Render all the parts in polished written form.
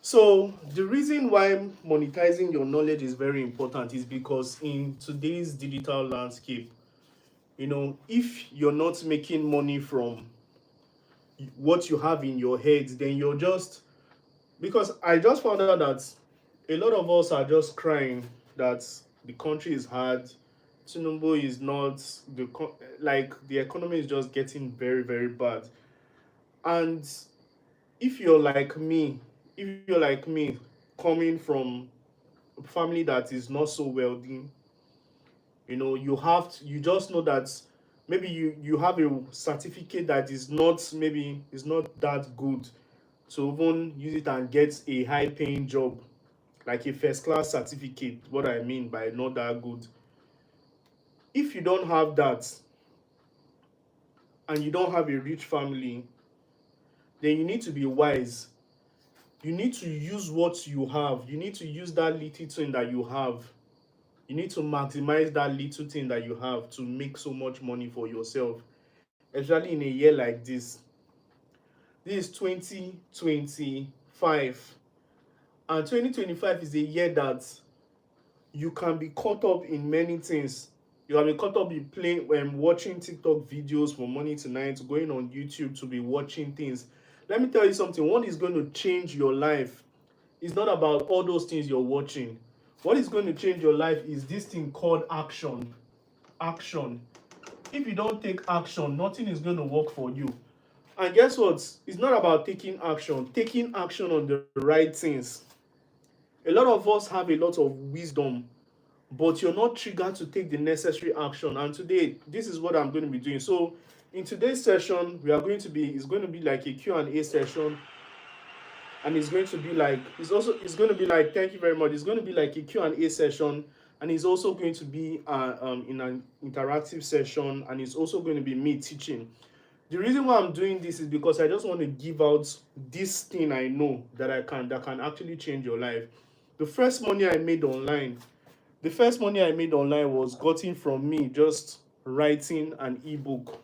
So the reason why monetizing your knowledge is very important is because in today's digital landscape, if you're not making money from what you have in your head, then you're just, because I just found out that a lot of us are just crying that the country is hard. Tinubu is not like the economy is just getting very very bad. And if you're like me, coming from a family that is not so wealthy, you just know that maybe you have a certificate that is not that good to even use it and get a high paying job, like a first class certificate. What I mean by not that good, if you don't have that and you don't have a rich family, then you need to be wise. You need to use what you have. You need to use that little thing that you have. You need to maximize that little thing that you have to make so much money for yourself, especially in a year like this. This is 2025, and 2025 is a year that you can be caught up in many things. You can be caught up in playing when watching TikTok videos from morning to night, going on YouTube to be watching things. Let me tell you something. What is going to change your life is not about all those things you're watching. What is going to change your life is this thing called action. Action. If you don't take action, nothing is going to work for you. And guess what? It's not about taking action on the right things. A lot of us have a lot of wisdom, but you're not triggered to take the necessary action. And today, this is what I'm going to be doing. So, in today's session, it's going to be like a Q&A session, and it's going to be like, thank you very much. It's going to be like a Q&A session, and it's also going to be in an interactive session, and it's also going to be me teaching. The reason why I'm doing this is because I just want to give out this thing I know that can actually change your life. The first money I made online, the first money I made online was gotten from me just writing an ebook.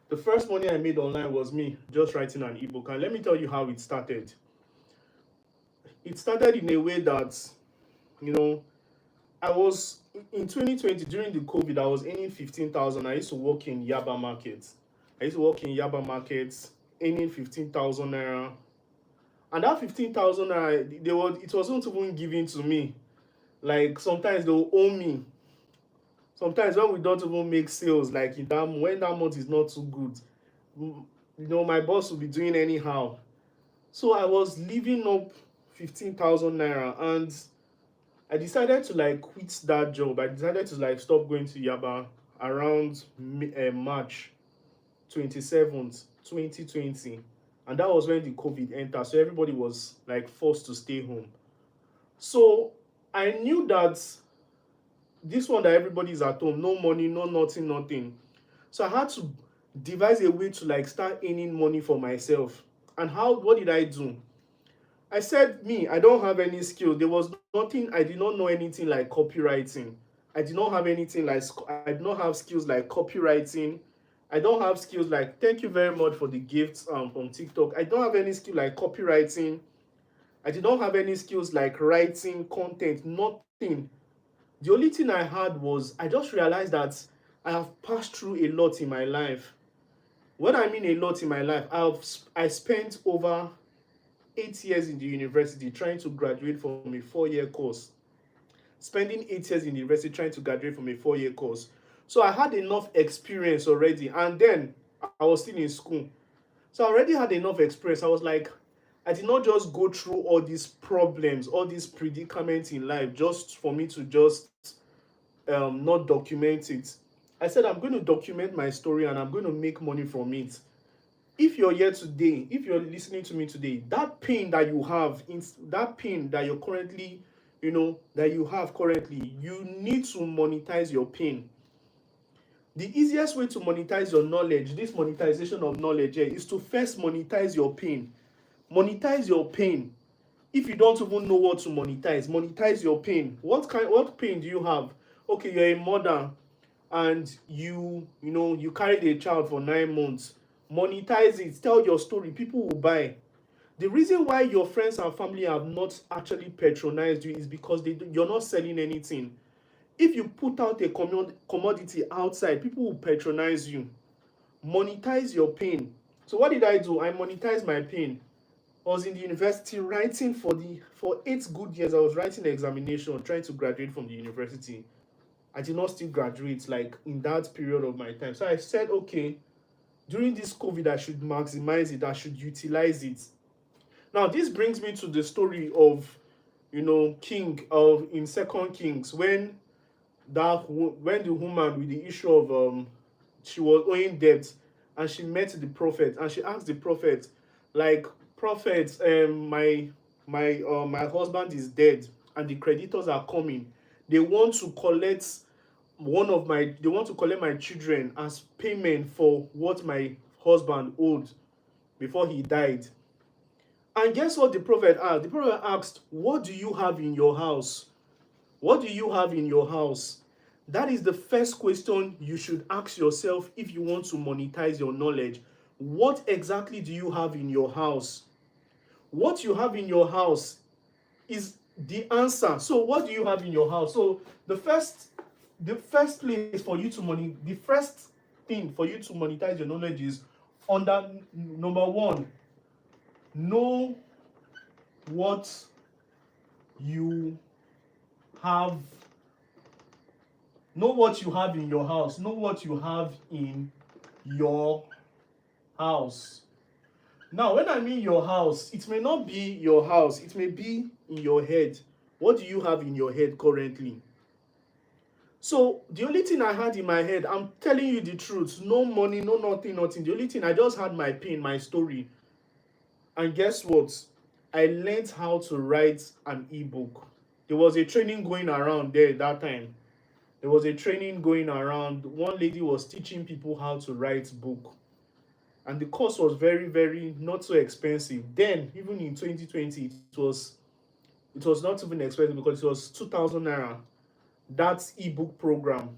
The first money I made online was me just writing an ebook. And let me tell you how it started. It started in a way that, you know, I was in 2020 during the COVID, I was earning 15,000. I used to work in Yaba markets. Earning 15,000 naira. And that 15,000 naira, it wasn't even given to me. Like sometimes they will owe me. Sometimes when we don't even make sales, like when that month is not too good, my boss will be doing anyhow. So I was living up 15,000 naira, and I decided to like quit that job. I decided to like stop going to Yaba around March 27th, 2020. And that was when the COVID entered. So everybody was like forced to stay home. So I knew that this one that everybody is at home, no money, no nothing, nothing. So I had to devise a way to like start earning money for myself. And what did I do? I said, me, I don't have any skill. There was nothing, I did not know anything like copywriting. I did not have anything like, I did not have skills like copywriting. I don't have skills like, thank you very much for the gifts from TikTok. I don't have any skill like copywriting. I did not have any skills like writing content, nothing. The only thing I had was I just realized that I have passed through a lot in my life. When I mean a lot in my life, I spent over 8 years in the university trying to graduate from a 4 year course. Spending 8 years in the university trying to graduate from a 4 year course. So I had enough experience already. And then I was still in school. So I already had enough experience. I was like, I did not just go through all these problems, all these predicaments in life just for me to just not document it. I said, I'm going to document my story and I'm going to make money from it. If you're here today, if you're listening to me today, that pain that you have, that pain that you're currently, that you have currently, you need to monetize your pain. The easiest way to monetize your knowledge, this monetization of knowledge here, is to first monetize your pain. Monetize your pain. If you don't even know what to monetize your pain. What pain do you have? Okay, you're a mother and you carried a child for 9 months. Monetize it, tell your story, people will buy. The reason why your friends and family have not actually patronized you is because you're not selling anything. If you put out a commodity outside, people will patronize you. Monetize your pain. So what did I do? I monetized my pain. I was in the university writing for 8 good years. I was writing the examination, trying to graduate from the university. I did not still graduate like in that period of my time. So I said, okay, during this COVID, I should maximize it. I should utilize it. Now this brings me to the story of King of in Second Kings when when the woman with the issue of she was owing debt and she met the prophet and she asked the prophet, like, prophet, my husband is dead and the creditors are coming. They want to collect they want to collect my children as payment for what my husband owed before he died. And guess what the prophet asked? The prophet asked, what do you have in your house? What do you have in your house? That is the first question you should ask yourself if you want to monetize your knowledge. What exactly do you have in your house? What you have in your house is the answer. So what do you have in your house? So the first place for you to the first thing for you to monetize your knowledge is under number one, know what you have know what you have in your house. Know what you have in your house. Now, when I mean your house, it may not be your house, it may be in your head. What do you have in your head currently? So, the only thing I had in my head, I'm telling you the truth, no money, no nothing, nothing. The only thing, I just had my pain, my story. And guess what? I learned how to write an ebook. There was a training going around there that time. There was a training going around. One lady was teaching people how to write book. And the course was very, very not so expensive. Then, even in 2020, it was not even expensive because it was 2,000 naira. That ebook program.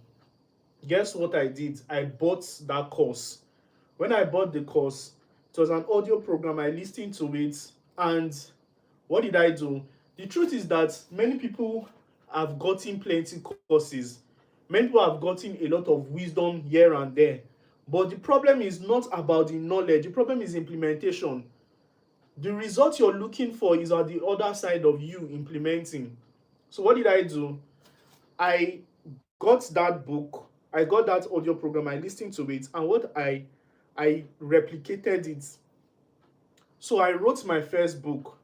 Guess what I did? I bought that course. When I bought the course, it was an audio program. I listened to it, and what did I do? The truth is that many people have gotten plenty courses. Many people have gotten a lot of wisdom here and there. But the problem is not about the knowledge. The problem is implementation. The result you're looking for is on the other side of you implementing. So what did I do? I got that book. I got that audio program. I listened to it, and I replicated it. So I wrote my first book.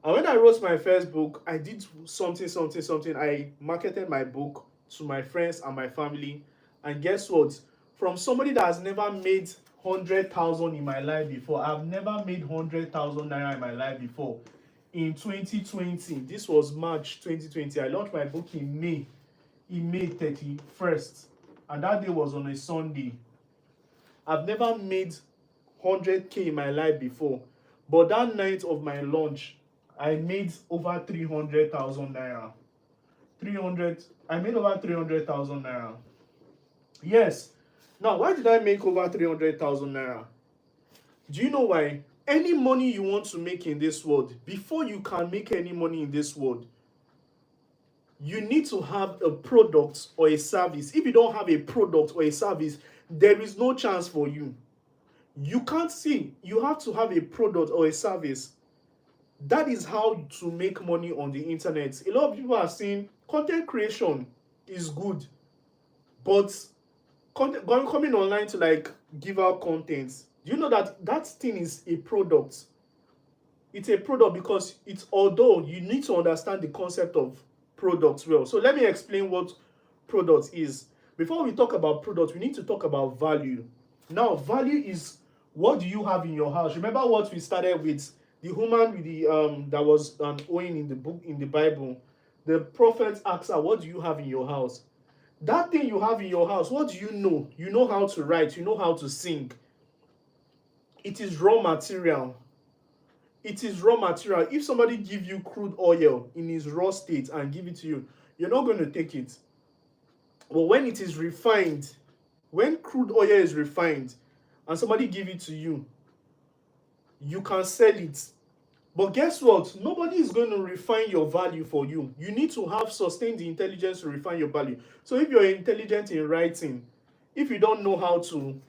And when I wrote my first book, I did something, something, something. I marketed my book to my friends and my family. And guess what? From somebody that has never made 100,000 in my life before, I've never made 100,000 naira in my life before. In 2020, this was March 2020, I launched my book in May 31st. And that day was on a Sunday. I've never made 100K in my life before. But that night of my launch, I made over 300,000 naira. 300, I made over 300,000 naira. Yes. Now, why did I make over 300,000 naira? Do you know why? Any money you want to make in this world, before you can make any money in this world, you need to have a product or a service. If you don't have a product or a service, there is no chance for you. You can't see. You have to have a product or a service. That is how to make money on the internet. A lot of people are saying content creation is good, but coming online to like give out content. Do you know that that thing is a product? It's a product because it's, although you need to understand the concept of products well. So let me explain what product is. Before we talk about product, we need to talk about value. Now, value is what do you have in your house? Remember what we started with? The woman with the that was owing in the book in the Bible. The prophet asked her, "What do you have in your house?" That thing you have in your house, what do you know? You know how to write. You know how to sing. It is raw material. It is raw material. If somebody give you crude oil in its raw state and give it to you, you're not going to take it. But when it is refined, when crude oil is refined and somebody give it to you, you can sell it. But guess what? Nobody is going to refine your value for you. You need to have sustained intelligence to refine your value. So if you're intelligent in writing, if you don't know how to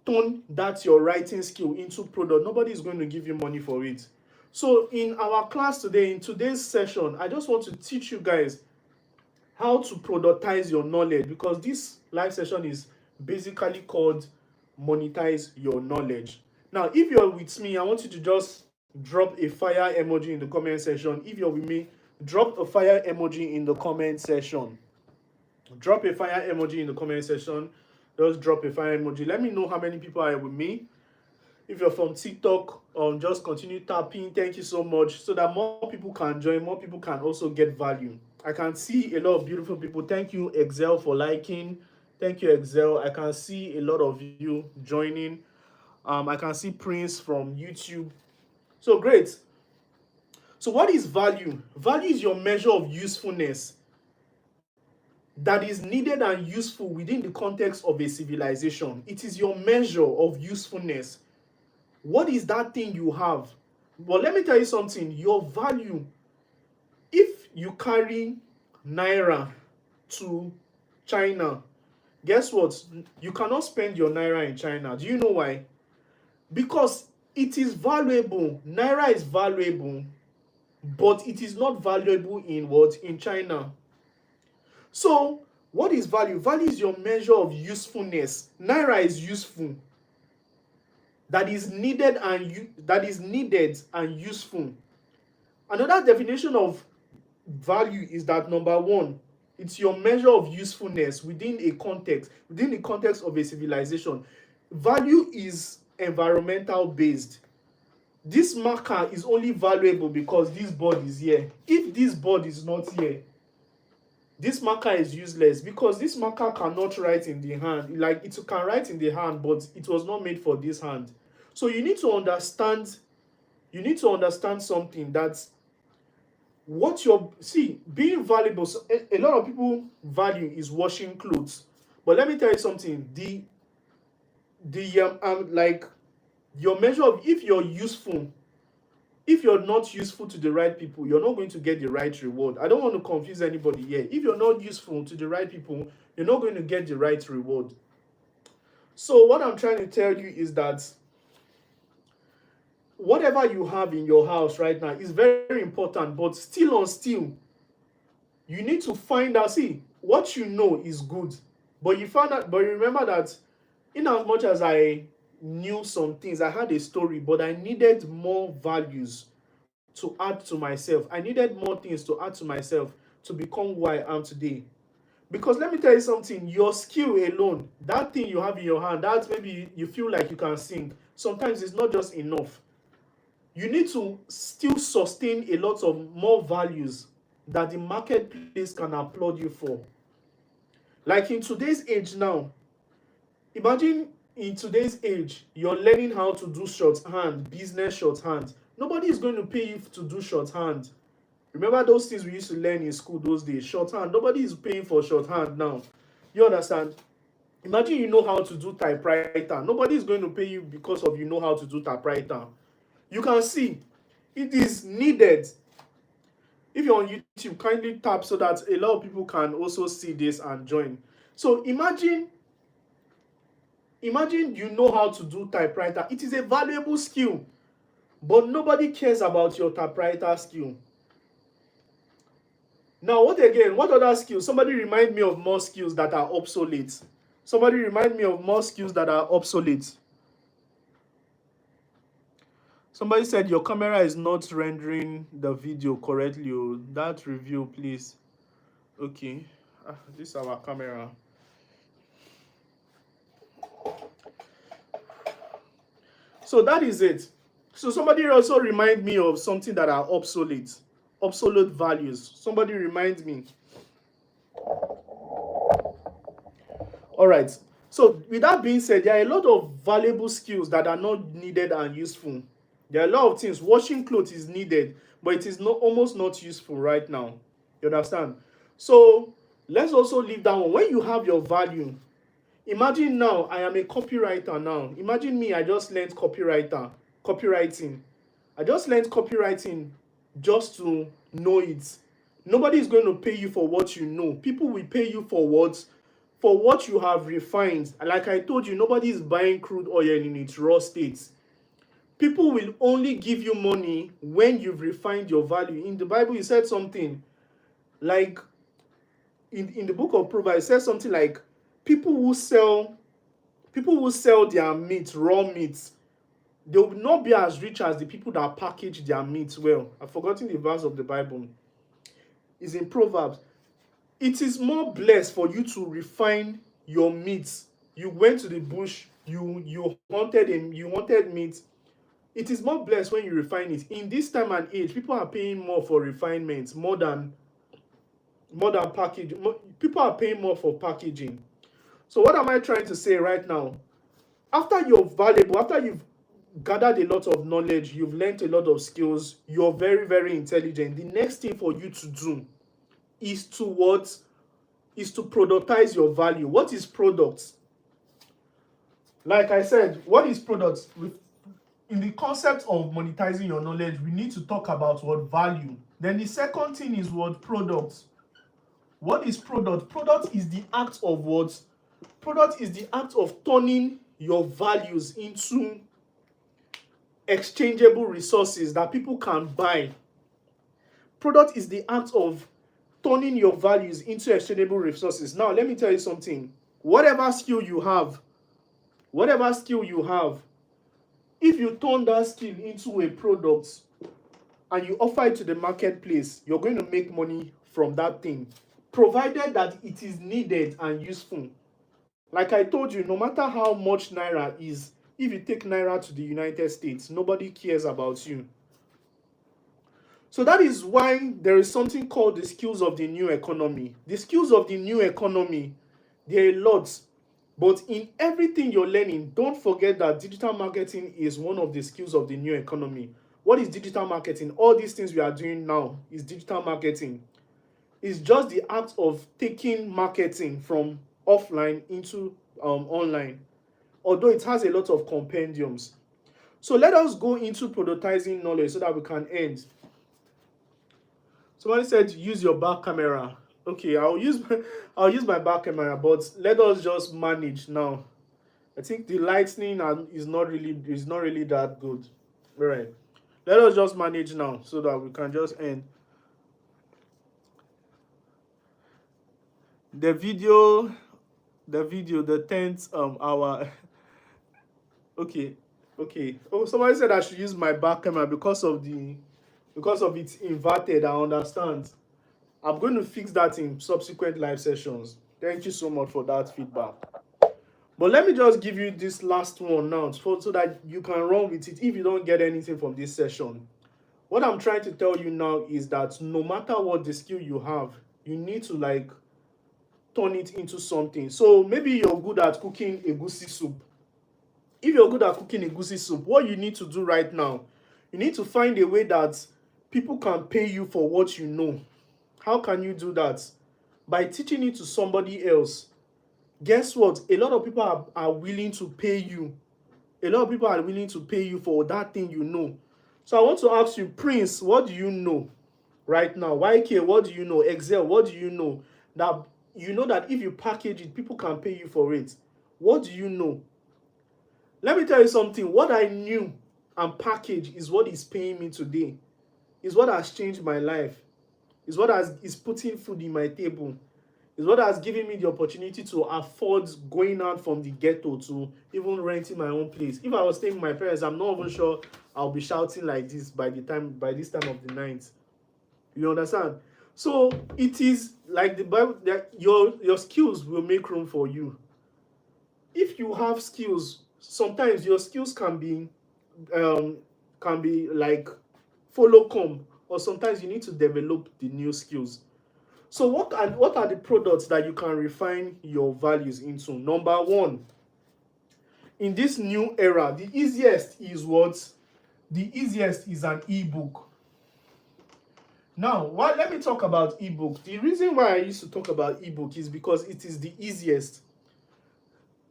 turn that your writing skill into product, nobody is going to give you money for it. So in our class today, in today's session, I just want to teach you guys how to productize your knowledge, because this live session is basically called monetize your knowledge. Now, if you're with me, I want you to just drop a fire emoji in the comment section. If you're with me, drop a fire emoji in the comment section. Drop a fire emoji in the comment section. Just drop a fire emoji. Let me know how many people are with me. If you're from TikTok, just continue tapping. Thank you so much, so that more people can join, more people can also get value. I can see a lot of beautiful people. Thank you, Excel, for liking. Thank you, Excel. I can see a lot of you joining. I can see Prince from YouTube. So great. So what is value? Value is your measure of usefulness that is needed and useful within the context of a civilization. It is your measure of usefulness. What is that thing you have? But let me tell you something. Your value, if you carry naira to China, guess what? You cannot spend your naira in China. Do you know why? Because it is valuable. Naira is valuable, but it is not valuable in what? In China. So what is value? Value is your measure of usefulness. Naira is useful. That is needed and useful. Another definition of value is that, number one, it's your measure of usefulness within the context of a civilization. Value is environmental based. This marker is only valuable because this board is here. If this board is not here, this marker is useless, because this marker cannot write in the hand. Like, it can write in the hand, but it was not made for this hand. So you need to understand something, that what you're being valuable. So a lot of people value is washing clothes, but let me tell you something. Like, your measure of, if you're useful, if you're not useful to the right people, you're not going to get the right reward. I don't want to confuse anybody here. If you're not useful to the right people, you're not going to get the right reward. So what I'm trying to tell you is that whatever you have in your house right now is very important, but still, you need to find out. What you know is good, but you remember that in as much as I knew some things, I had a story, but I needed more values to add to myself. I needed more things to add to myself to become who I am today. Because let me tell you something, your skill alone, that thing you have in your hand, that maybe you feel like you can sing, sometimes it's not just enough. You need to still sustain a lot of more values that the marketplace can applaud you for. Like in today's age now, imagine in today's age, you're learning how to do shorthand, business shorthand. Nobody is going to pay you to do shorthand. Remember those things we used to learn in school those days? Shorthand. Nobody is paying for shorthand now. You understand? Imagine you know how to do typewriter. Nobody is going to pay you because of you know how to do typewriter. You can see it is needed. If you're on YouTube, kindly tap so that a lot of people can also see this and join. So imagine you know how to do typewriter. It is a valuable skill, but nobody cares about your typewriter skill. Now, what other skills? Somebody remind me of more skills that are obsolete. Somebody remind me of more skills that are obsolete. Somebody said your camera is not rendering the video correctly. Oh, that review, please. Okay. This is our camera. So that is it. So somebody also remind me of something that are obsolete values. Somebody remind me. All right. So with that being said, there are a lot of valuable skills that are not needed and useful. There are a lot of things. Washing clothes is needed, but it is almost not useful right now. You understand? So let's also leave that one. When you have your value, imagine now I am a copywriter now. Imagine me, I just learned copywriting. I just learned copywriting just to know it. Nobody is going to pay you for what you know. People will pay you for what you have refined. Like I told you, nobody is buying crude oil in its raw state. People will only give you money when you've refined your value. In the Bible, it said something like, in the book of Proverbs, it says something like, people who sell people who sell their meat, raw meat, they will not be as rich as the people that package their meat well. I've forgotten the verse of the Bible. It's in Proverbs. It is more blessed for you to refine your meat. You went to the bush, you wanted meat. It is more blessed when you refine it. In this time and age, people are paying more for refinement, more than packaging. People are paying more for packaging. So what am I trying to say right now? After you've gathered a lot of knowledge, you've learned a lot of skills, you're very, very intelligent. The next thing for you to do is to what? Is to productize your value. What is products? Like I said, what is products? In the concept of monetizing your knowledge, we need to talk about what value. Then the second thing is what? Products. What is product? Product is the act of what? Product is the act of turning your values into exchangeable resources that people can buy. Product is the act of turning your values into exchangeable resources. Now, let me tell you something. Whatever skill you have, if you turn that skill into a product and you offer it to the marketplace, you're going to make money from that thing, provided that it is needed and useful. Like I told you, no matter how much naira is, if you take naira to the United States, nobody cares about you. So that is why there is something called the skills of the new economy. The skills of the new economy, there are a lot. But in everything you're learning, don't forget that digital marketing is one of the skills of the new economy. What is digital marketing? All these things we are doing now is digital marketing. It's just the act of taking marketing from offline into online, although it has a lot of compendiums. So let us go into productizing knowledge so that we can end. Somebody said use your back camera. Okay, I'll use my back camera, but let us just manage now. I think the lightning is not really that good. All right. Let us just manage now so that we can just end. The video, the 10th hour. Okay, okay. Oh, somebody said I should use my back camera because of it's inverted. I understand. I'm going to fix that in subsequent live sessions. Thank you so much for that feedback. But let me just give you this last one now so that you can run with it if you don't get anything from this session. What I'm trying to tell you now is that no matter what the skill you have, you need to like turn it into something. So maybe you're good at cooking egusi soup. If you're good at cooking egusi soup, what you need to do right now, you need to find a way that people can pay you for what you know. How can you do that? By teaching it to somebody else. Guess what? A lot of people are willing to pay you. A lot of people are willing to pay you for that thing you know. So I want to ask you, Prince, what do you know right now? YK, what do you know? Excel, what do you know? That you know that if you package it, people can pay you for it. What do you know? Let me tell you something. What I knew and packaged is what is paying me today. Is what has changed my life. Is what is putting food in my table. Is what has given me the opportunity to afford going out from the ghetto to even renting my own place. If I was staying with my parents, I'm not even sure I'll be shouting like this by this time of the night. You understand? So it is like the Bible that your skills will make room for you. If you have skills, sometimes your skills can be like follow come, or sometimes you need to develop the new skills. So what are the products that you can refine your values into? Number one, in this new era, the easiest is what? The easiest is an ebook. Now, let me talk about ebook. The reason why I used to talk about ebook is because it is the easiest.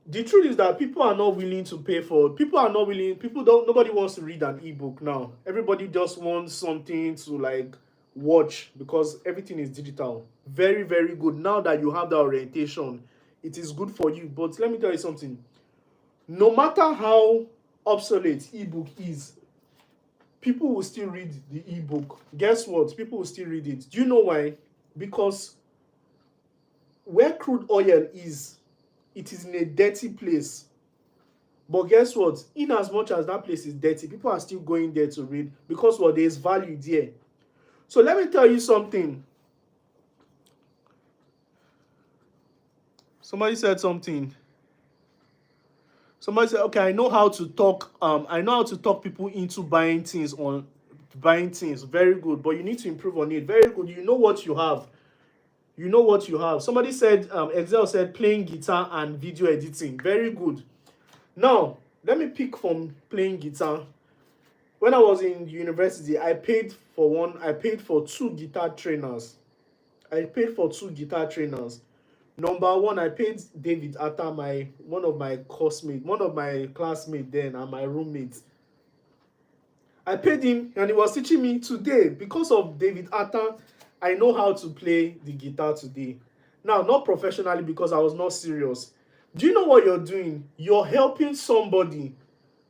The truth is that people are not willing to pay for. People are not willing. People don't. Nobody wants to read an ebook now. Everybody just wants something to like watch because everything is digital. Very very good. Now that you have that orientation, it is good for you. But let me tell you something. No matter how obsolete ebook is, people will still read the ebook. Guess what? People will still read it. Do you know why? Because where crude oil is, it is in a dirty place. But guess what? In as much as that place is dirty, people are still going there to read because what, there is value there. So let me tell you something. Somebody said something. Somebody said, okay, I know how to talk. I know how to talk people into buying things on buying things. Very good, but you need to improve on it. Very good. You know what you have. You know what you have. Somebody said, Excel said playing guitar and video editing. Very good. Now, let me pick from playing guitar. When I was in university, I paid for two guitar trainers. I paid for two guitar trainers. Number one, I paid David Atta, one of my classmates then, and my roommate. I paid him, and he was teaching me today. Because of David Atta, I know how to play the guitar today. Now, not professionally because I was not serious. Do you know what you're doing? You're helping somebody.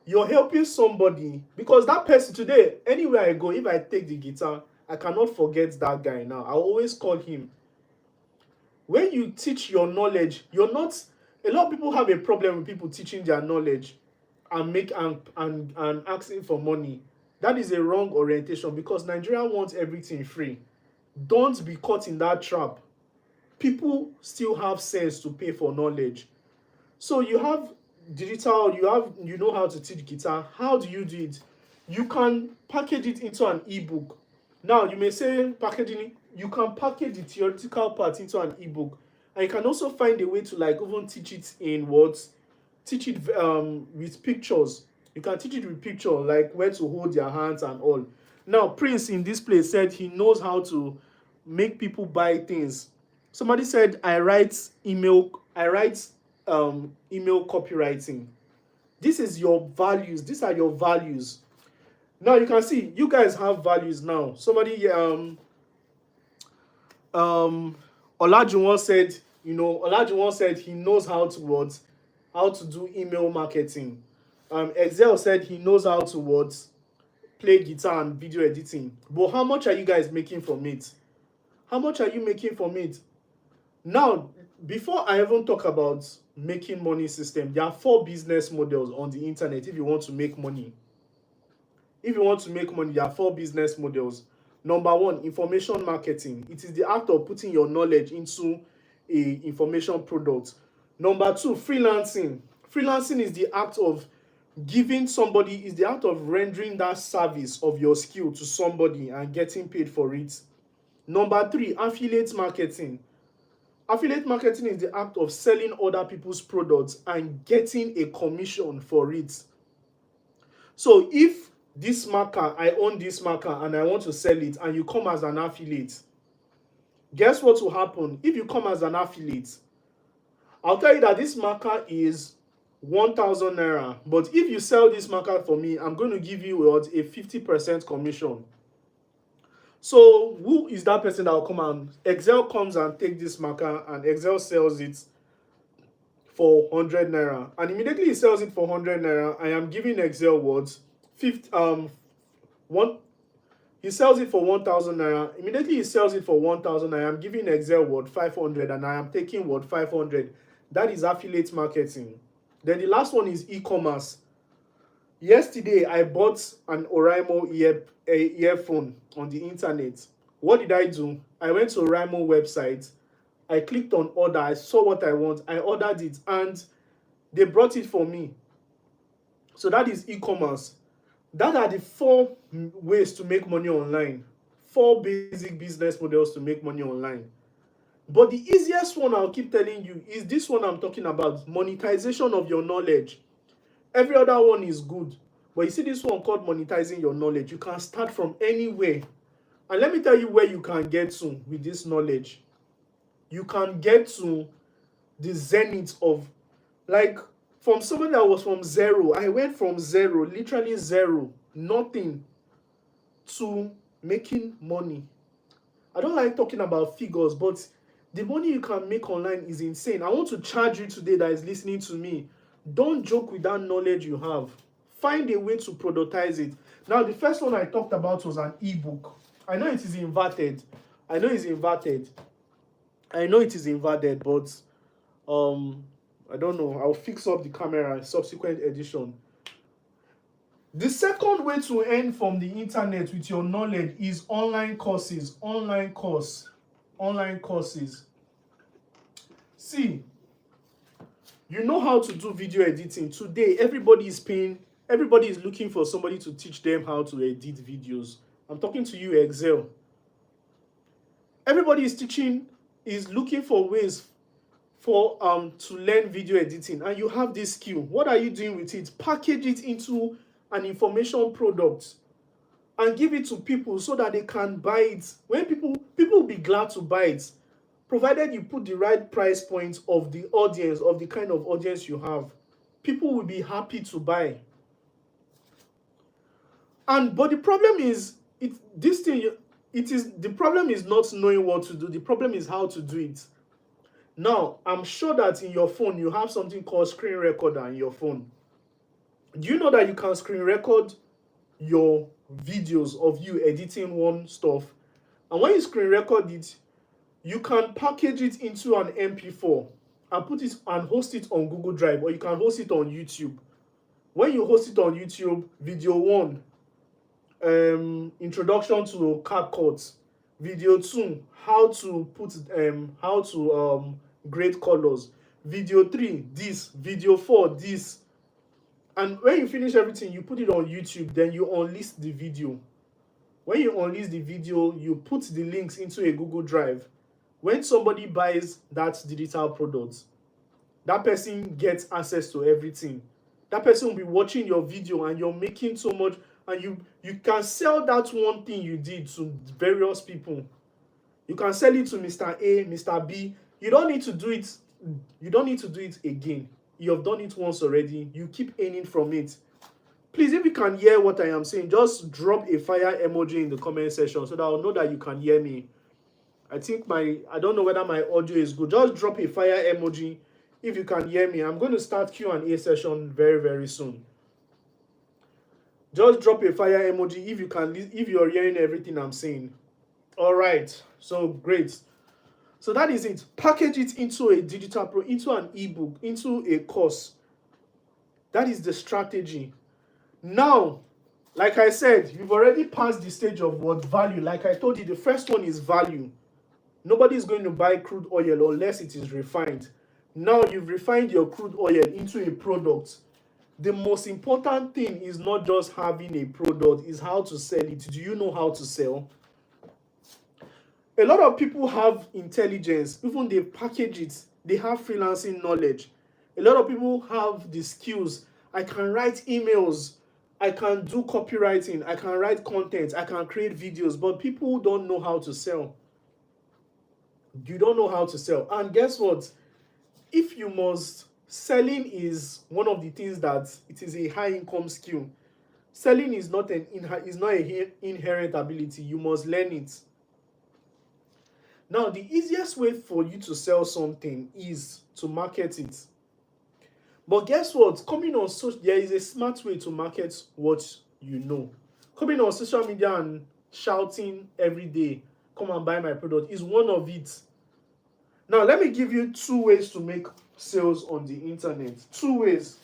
You're helping somebody because that person today, anywhere I go, if I take the guitar, I cannot forget that guy now. I'll always call him. When you teach your knowledge, you're not. A lot of people have a problem with people teaching their knowledge and and asking for money. That is a wrong orientation because Nigeria wants everything free. Don't be caught in that trap. People still have sense to pay for knowledge. So you have digital, you know how to teach guitar. How do you do it? You can package it into an ebook. Now you may say packaging it, you can package the theoretical part into an ebook. And you can also find a way to like even teach it in words, teach it with pictures. You can teach it with picture, like where to hold your hands and all. Now Prince in this place said he knows how to make people buy things. Somebody said I write email copywriting. This is your values. These are your values. Now you can see you guys have values now. Somebody Olajuwon said, Olajuwon said he knows how to do email marketing. Excel said he knows how to play guitar and video editing. But how much are you guys making from it? How much are you making from it? Now, before I even talk about making money system, there are 4 business models on the internet if you want to make money. If you want to make money, there are 4 business models. Number 1, information marketing. It is the act of putting your knowledge into a information product. Number 2, freelancing. Freelancing is the act of rendering that service of your skill to somebody and getting paid for it. Number 3, affiliate marketing. Affiliate marketing is the act of selling other people's products and getting a commission for it. So if this marker, I own this marker and I want to sell it and you come as an affiliate, guess what will happen? If you come as an affiliate, I'll tell you that this marker is 1,000 naira. But if you sell this marker for me, I'm going to give you a 50% commission. So who is that person that will come and Excel comes and take this marker and Excel sells it for 100 naira, and immediately he sells it for 100 naira. I am giving Excel what 50 one he sells it for 1,000 naira. Immediately he sells it for 1,000. I am giving Excel what 500 and I am taking what 500. That is affiliate marketing. Then the last one is e-commerce. Yesterday, I bought an Oranebo earphone on the internet. What did I do? I went to Oranebo website. I clicked on order. I saw what I want. I ordered it and they brought it for me. So that is e-commerce. That are the 4 ways to make money online. 4 basic business models to make money online. But the easiest one I'll keep telling you is this one I'm talking about, monetization of your knowledge. Every other one is good. But you see this one called monetizing your knowledge. You can start from anywhere. And let me tell you where you can get to with this knowledge. You can get to the zenith of Like, from somebody that was from zero, I went from zero, literally zero, nothing, to making money. I don't like talking about figures, but the money you can make online is insane. I want to charge you today that is listening to me. Don't joke with that knowledge you have. Find a way to productize it. Now, the first one I talked about was an ebook. I know it is inverted. I know it's inverted. I know it is inverted, but um, I don't know. I'll fix up the camera in subsequent edition. The second way to earn from the internet with your knowledge is online courses. Online courses. See, you know how to do video editing. Today, everybody is looking for somebody to teach them how to edit videos. I'm talking to you, Excel. Everybody is looking for ways for to learn video editing, and you have this skill. What are you doing with it? Package it into an information product and give it to people so that they can buy it. When people will be glad to buy it, provided you put the right price point of the audience, of the kind of audience you have. People will be happy to buy. And but the problem is, the problem is not knowing what to do. The problem is how to do it. Now, I'm sure that in your phone you have something called screen recorder in your phone. Do you know that you can screen record your videos of you editing one stuff? And when you screen record it, you can package it into an MP4 and put it and host it on Google Drive, or you can host it on YouTube. When you host it on YouTube, video 1, introduction to CapCut. Video 2, how to grade colors. Video 3, this. Video 4, this. And when you finish everything, you put it on YouTube, then you unlist the video. When you unlist the video, you put the links into a Google Drive. When somebody buys that digital product, that person gets access to everything. That person will be watching your video, and you're making so much, and you can sell that one thing you did to various people. You can sell it to Mr. A, Mr. B. You don't need to do it. You don't need to do it again. You have done it once already. You keep earning from it. Please, if you can hear what I am saying, just drop a fire emoji in the comment section so that I'll know that you can hear me. I don't know whether my audio is good. Just drop a fire emoji if you can hear me. I'm going to start Q&A session very, very soon. Just drop a fire emoji if you're hearing everything I'm saying. All right, so great. So that is it. Package it into a into an ebook, into a course. That is the strategy. Now, like I said, you've already passed the stage of what value. Like I told you, the first one is value. Nobody is going to buy crude oil unless it is refined. Now you've refined your crude oil into a product. The most important thing is not just having a product, is how to sell it. Do you know how to sell? A lot of people have intelligence, even they package it. They have freelancing knowledge. A lot of people have the skills. I can write emails. I can do copywriting. I can write content. I can create videos. But people don't know how to sell. You don't know how to sell. And guess what? Selling is one of the things that it is a high income skill. Selling is not an inherent ability. You must learn it. Now, the easiest way for you to sell something is to market it. But guess what? There is a smart way to market what you know. Coming on social media and shouting every day, come and buy my product, is one of it. Now, let me give you 2 ways to make sales on the internet. 2 ways.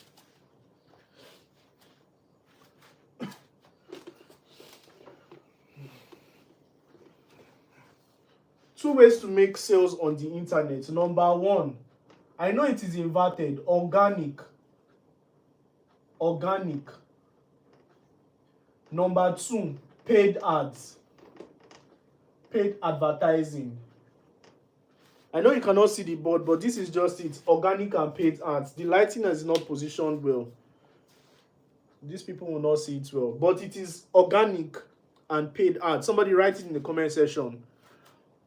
Two ways to make sales on the internet. Number 1, I know it is inverted, organic. Number 2, paid ads. Paid advertising. I know you cannot see the board, but this is just it. Organic and paid ads. The lighting is not positioned well. These people will not see it well. But it is organic and paid ads. Somebody write it in the comment section.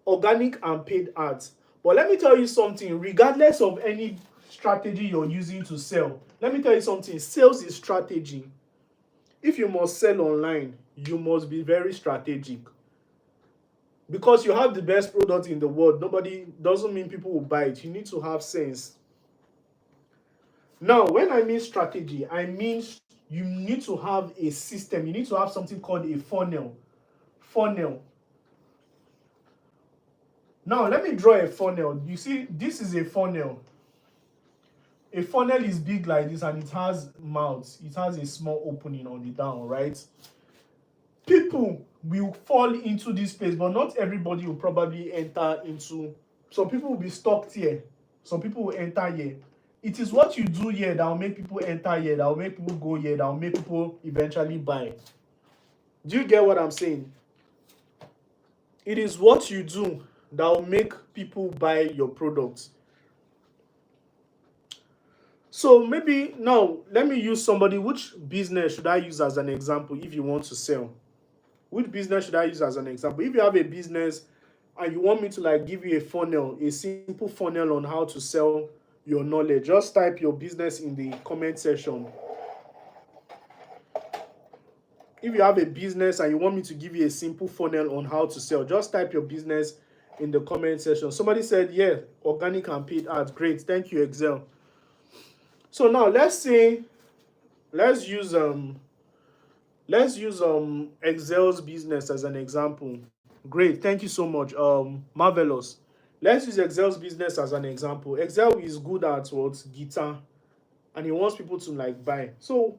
Organic and paid ads. But let me tell you something. Regardless of any strategy you're using to sell. Let me tell you something. Sales is strategy. If you must sell online, you must be very strategic. Because you have the best product in the world, nobody doesn't mean people will buy it. You need to have sense. Now, when I mean strategy, I mean you need to have a system. You need to have something called a funnel. Funnel. Now, let me draw a funnel. You see, this is a funnel. A funnel is big like this and it has mouths. It has a small opening on the down, right? People will fall into this place, but not everybody will probably enter into. Some people will be stuck here. Some people will enter here. It is what you do here that will make people enter here, that will make people go here, that will make people eventually buy. Do you get what I'm saying? It is what you do that will make people buy your products. So maybe now let me use somebody. Which business should I use as an example if you want to sell? Which business should I use as an example? If you have a business and you want me to like give you a funnel, a simple funnel on how to sell your knowledge, just type your business in the comment section. If you have a business and you want me to give you a simple funnel on how to sell, just type your business in the comment section. Somebody said, yeah, organic and paid ads. Great. Thank you, Excel. So now let's use Excel's business as an example. Great, thank you so much. Marvelous. Let's use Excel's business as an example. Excel is good at what? Guitar, and he wants people to like buy. So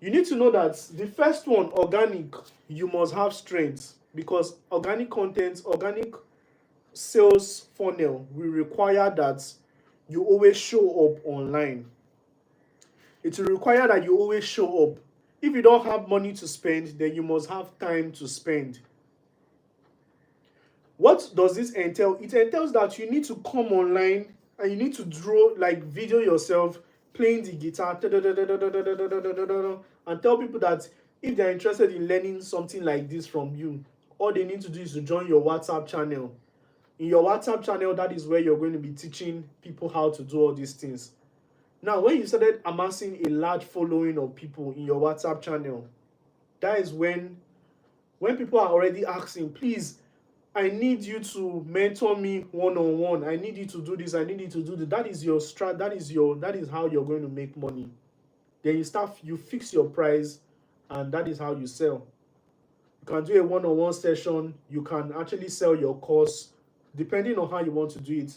you need to know that the first one, organic, you must have strength, because organic content, organic sales funnel will require that you always show up online. It will require that you always show up. If you don't have money to spend, then you must have time to spend. What does this entail? It entails that you need to come online and you need to draw, like video yourself playing the guitar and tell people that if they're interested in learning something like this from you, all they need to do is to join your WhatsApp channel. In your WhatsApp channel, that is where you're going to be teaching people how to do all these things. Now, when you started amassing a large following of people in your WhatsApp channel, that is when people are already asking, please, I need you to mentor me one-on-one. I need you to do this. I need you to do that. That is your strat. That is how you're going to make money. Then you fix your price, and that is how you sell. You can do a one-on-one session. You can actually sell your course, depending on how you want to do it.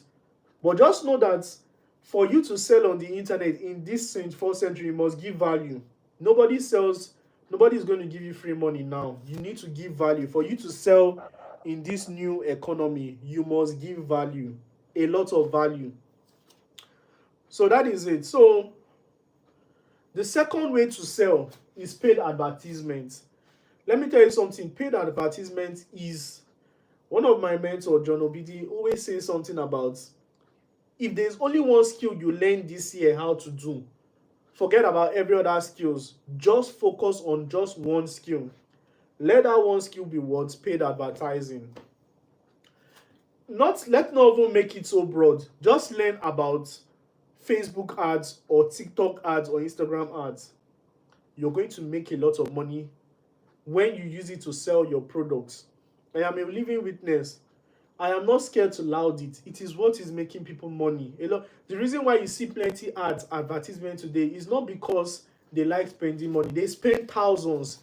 But just know that for you to sell on the internet in this 21st century, you must give value. Nobody is going to give you free money now. You need to give value. For you to sell in this new economy, you must give value, a lot of value. So that is it. So the second way to sell is paid advertisement. Let me tell you something. Paid advertisement is, one of my mentors, John Obidi, always says something about, if there's only one skill you learn this year how to do, forget about every other skills. Just focus on just one skill. Let that one skill be what? Paid advertising. Let's not even make it so broad. Just learn about Facebook ads or TikTok ads or Instagram ads. You're going to make a lot of money when you use it to sell your products. I am a living witness. I am not scared to loud it. It is what is making people money. The reason why you see plenty ads, advertisement today is not because they like spending money. They spend thousands.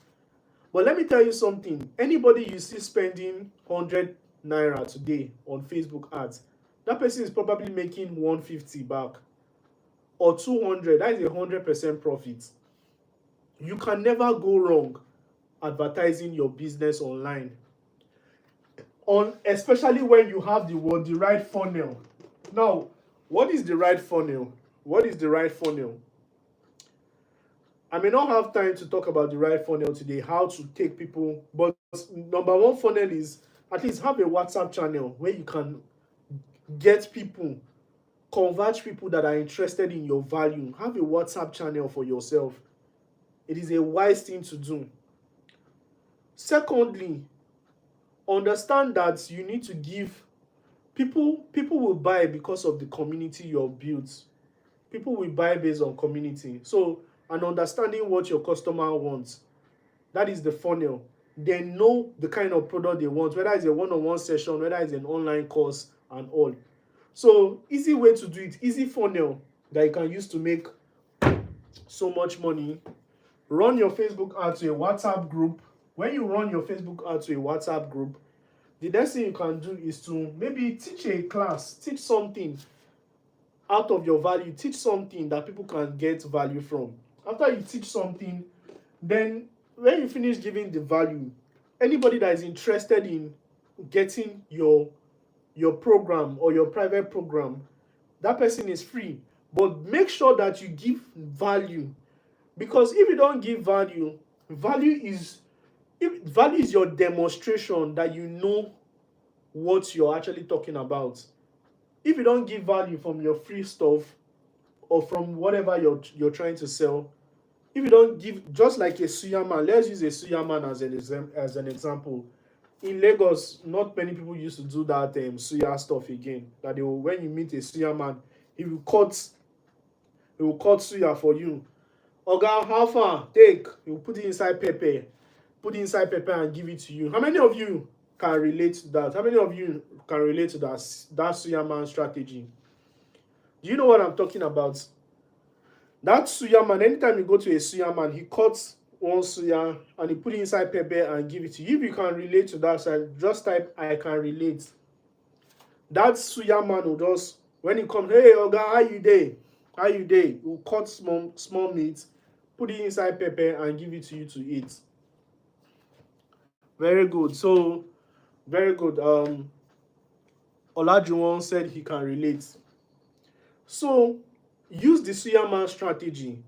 But let me tell you something. Anybody you see spending 100 naira today on Facebook ads, that person is probably making 150 back or 200. That is 100% profit. You can never go wrong advertising your business online. Especially when you have the right funnel. Now, what is the right funnel? What is the right funnel? I may not have time to talk about the right funnel today, how to take people, but number one funnel is at least have a WhatsApp channel where you can get people, convert people that are interested in your value. Have a WhatsApp channel for yourself. It is a wise thing to do. Secondly, understand that you need to give people will buy because of the community you have built. People will buy based on community. So, and understanding what your customer wants, that is the funnel. They know the kind of product they want, whether it's a one-on-one session, whether it's an online course, and all. So, easy way to do it, easy funnel that you can use to make so much money. Run your Facebook ad to a WhatsApp group. When you run your Facebook ad to a WhatsApp group, the next thing you can do is to maybe teach a class, teach something out of your value, teach something that people can get value from. After you teach something, then when you finish giving the value, anybody that is interested in getting your program or your private program, that person is free. But make sure that you give value, because if you don't give value, value is value is your demonstration that you know what you're actually talking about. If you don't give value from your free stuff or from whatever you're trying to sell, if you don't give, just like a suya man, let's use a suya man as an example. In Lagos, not many people used to do that suya stuff again. That they will, when you meet a suya man, he will cut suya for you. Oga, how far? Take. He will put it inside pepper. Put it inside pepper and give it to you. How many of you can relate to that? How many of you can relate to that suya man strategy? Do you know what I'm talking about? That suya man, anytime you go to a suya man, he cuts one suya and he put it inside pepper and give it to you. If you can relate to that side, just type I can relate. That suya man will just, when he comes, hey Oga, how you dey? How you dey? He will cut small meat, put it inside pepper and give it to you to eat. Very good. So, very good. Olajuwon said he can relate. So, use the suya man strategy.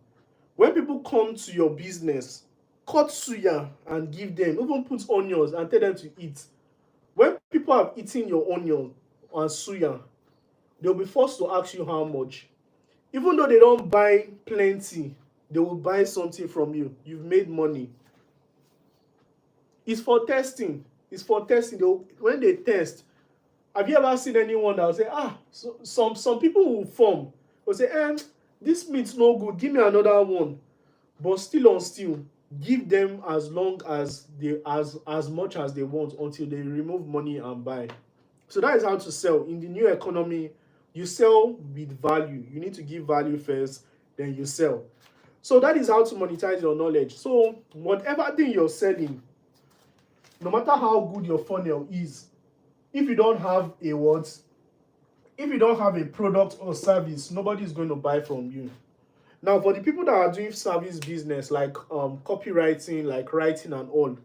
When people come to your business, cut suya and give them. Even put onions and tell them to eat. When people have eaten your onion and suya, they'll be forced to ask you how much. Even though they don't buy plenty, they will buy something from you. You've made money. It's for testing. It's for testing. When they test, have you ever seen anyone that will say, so some people will form. Will say, this meat's no good. Give me another one. But still on still, give them as long as as much as they want until they remove money and buy. So that is how to sell. In the new economy, you sell with value. You need to give value first, then you sell. So that is how to monetize your knowledge. So whatever thing you're selling, no matter how good your funnel is, if you don't have if you don't have a product or service, nobody is going to buy from you. Now, for the people that are doing service business like copywriting, like writing and all,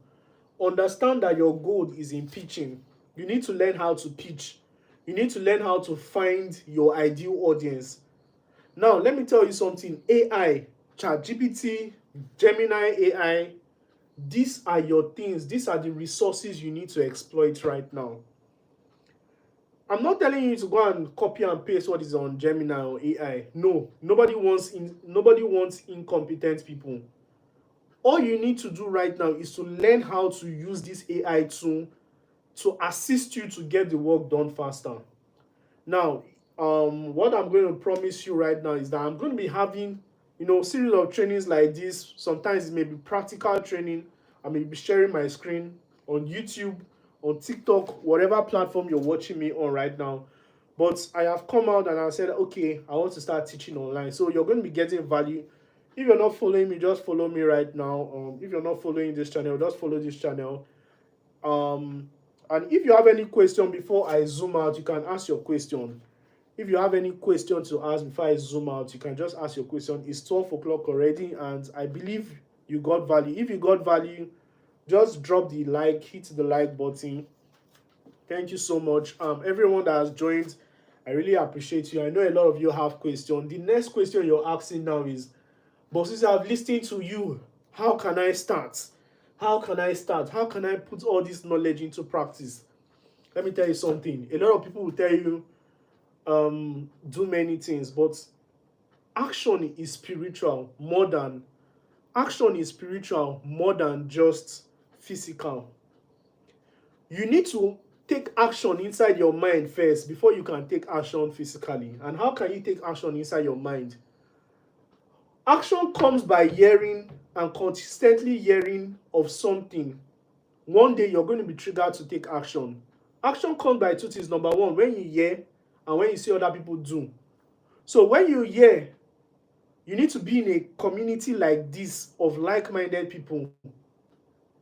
understand that your goal is in pitching. You need to learn how to pitch. You need to learn how to find your ideal audience. Now, let me tell you something. AI, ChatGPT, Gemini AI, these are your things. These are the resources you need to exploit right now. I'm not telling you to go and copy and paste what is on Gemini or AI. No, nobody wants incompetent people. All you need to do right now is to learn how to use this AI tool to assist you to get the work done faster. Now, what I'm going to promise you right now is that I'm going to be having, series of trainings like this. Sometimes it may be practical training. I may be sharing my screen on YouTube, on TikTok, whatever platform you're watching me on right now. But I have come out and I said, okay, I want to start teaching online. So you're going to be getting value. If you're not following me, just follow me right now. If you're not following this channel, just follow this channel. And if you have any question before I zoom out, you can ask your question. If you have any question to ask before I zoom out, you can just ask your question. It's 12 o'clock already, and I believe you got value. If you got value, just drop the like, hit the like button. Thank you so much. Everyone that has joined, I really appreciate you. I know a lot of you have questions. The next question you're asking now is, but since I've listened to you, how can I start? How can I start? How can I put all this knowledge into practice? Let me tell you something. A lot of people will tell you, do many things, but action is spiritual more than just physical. You need to take action inside your mind first before you can take action physically. And how can you take action inside your mind? Action comes by hearing and consistently hearing of something. One day you're going to be triggered to take action. Action comes by two things. Number one, when you hear and when you see other people do. So when you hear, you need to be in a community like this of like-minded people,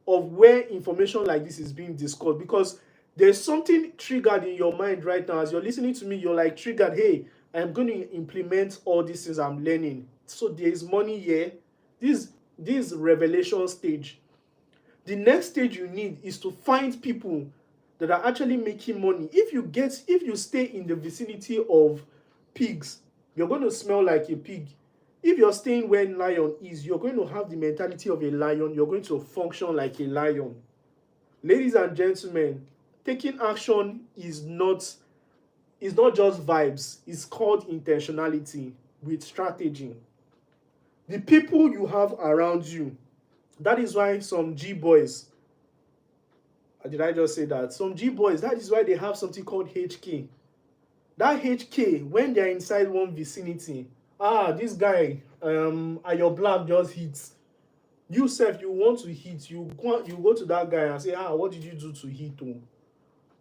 of where information like this is being discussed, because there's something triggered in your mind right now. As you're listening to me, you're like triggered, hey, I'm going to implement all these things I'm learning. So there's money here. This revelation stage. The next stage you need is to find people that are actually making money. If you stay in the vicinity of pigs, you're going to smell like a pig. If you're staying where lion is, you're going to have the mentality of a lion. You're going to function like a lion. Ladies and gentlemen, taking action is not just vibes. It's called intentionality with strategy. The people you have around you. That is why some G boys, did I just say that? Some G boys, that is why they have something called HK. That HK, when they're inside one vicinity, this guy, your black just hits. You self, you want to hit, you go to that guy and say, what did you do to hit? Oh?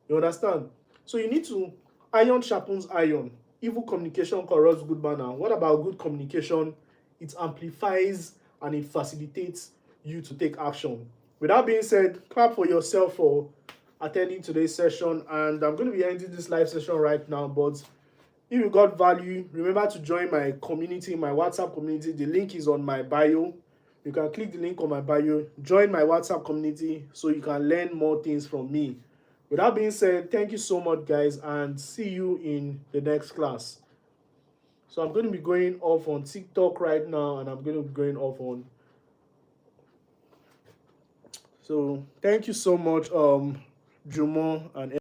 You understand? So you need to, iron sharpens iron. Evil communication corrupts good manner. What about good communication? It amplifies and it facilitates you to take action. With that being said, clap for yourself for attending today's session. And I'm going to be ending this live session right now. But if you got value, remember to join my community, my WhatsApp community. The link is on my bio. You can click the link on my bio, join my WhatsApp community so you can learn more things from me. With that being said, thank you so much, guys, and see you in the next class. So I'm going to be going off on TikTok right now, and I'm going to be going off on. So thank you so much, Jumo and